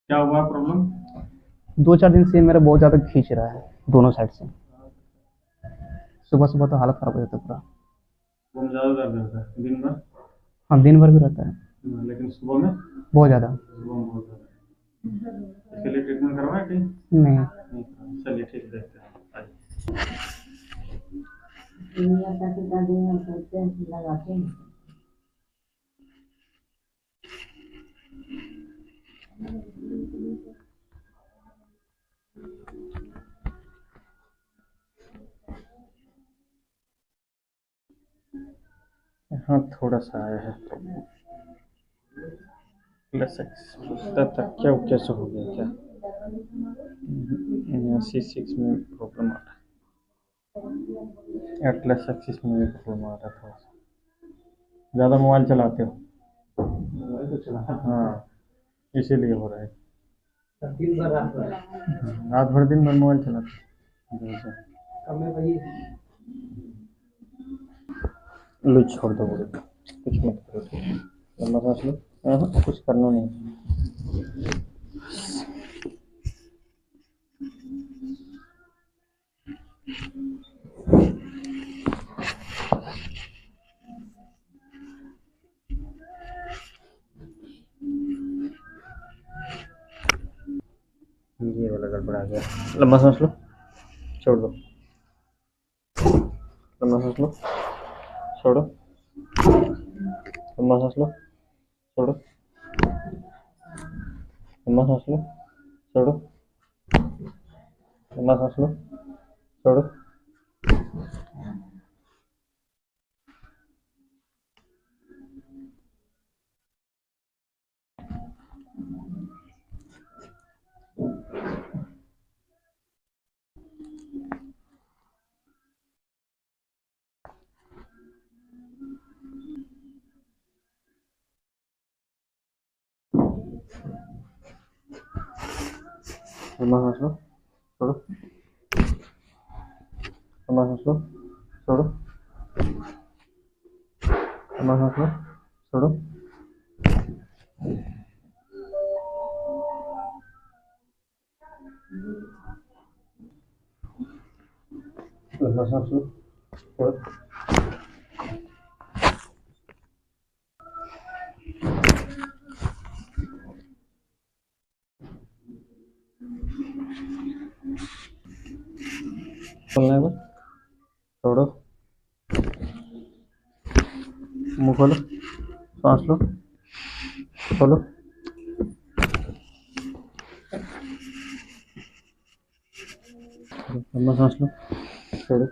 क्या हुआ प्रॉब्लम? 2-4 दिन से मेरा बहुत ज़्यादा खींच रहा है दोनों साइड से। सुबह-सुबह तो हालत खराब हो जाता है पूरा। वो ज़्यादा दर्द रहता है दिन भर? हाँ, दिन भर भी रहता है। लेकिन सुबह में? बहुत ज़्यादा। सुबह में बहुत ज़्यादा। इसके लिए ट्रीटमेंट करवाया कहीं? नहीं। नहीं करवाया। चलिए ठीक है, देखते हैं, आइए। हाँ, थोड़ा सा आया है प्लस एक्स। पूछता था क्या कैसे हो गया क्या? यहाँ C6 में प्रॉब्लम आ रहा है, एटलस एक्सिस में भी प्रॉब्लम आ रहा है थोड़ा सा। ज़्यादा मोबाइल चलाते हो? मोबाइल तो चला, हाँ, इसीलिए हो रहा है। दिन भर रात भर दिन भर मोबाइल चलाते हो? लो छोड़ दो, बोले कुछ मत करो, ठीक है? लंबा सांस लो। हाँ, कुछ करना नहीं। ये वाला गड़बड़ा गया। लंबा सांस लो, छोड़ दो। लंबा सांस लो, छोड़ो। लंबा सांस लो, छोड़ो। लंबा सांस लो, छोड़ो। लंबा सांस लो, छोड़ो। लंबा सांस लो, छोड़ो। लंबा सांस लो, छोड़ो। लंबा सांस लो, छोड़ो। लंबा सांस लो, छोड़ो। खोलना है बस, छोड़ो। मुंह खोलो, सांस लो, खोलो। लंबा सांस लो, छोड़ो।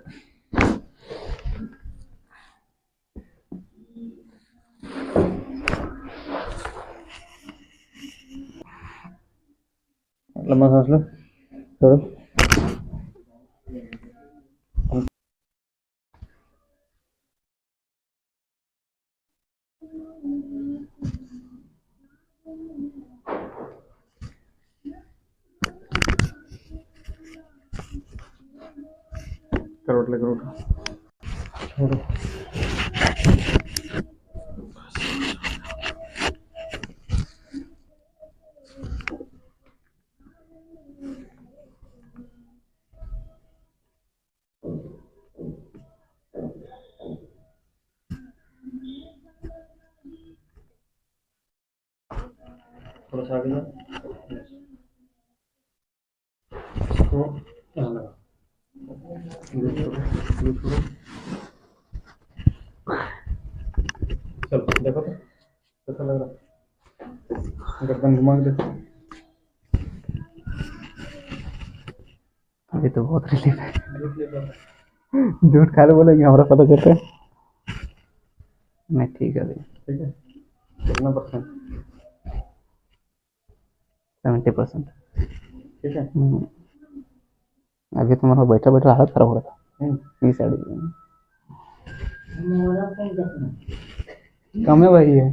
लंबा सांस लो, छोड़ो। करवट लेकर उठो, छोड़ो। थोड़ा सा आगे जाओ, इसको यहाँ लगा, दूध छोड़ो, दूध छोड़ो। चलो देखो तो कैसा लग रहा है, गर्दन घुमा के देखो। अभी तो बहुत रिलीफ है। झूठ खा ले बोलेंगे हमारा पता चलता है। नहीं ठीक है अभी। ठीक है, कितना परसेंट? 70%। ठीक है। अभी तो मेरा बैठा बैठा हालत खराब हो रहा था। इस साइड कम है भाई है।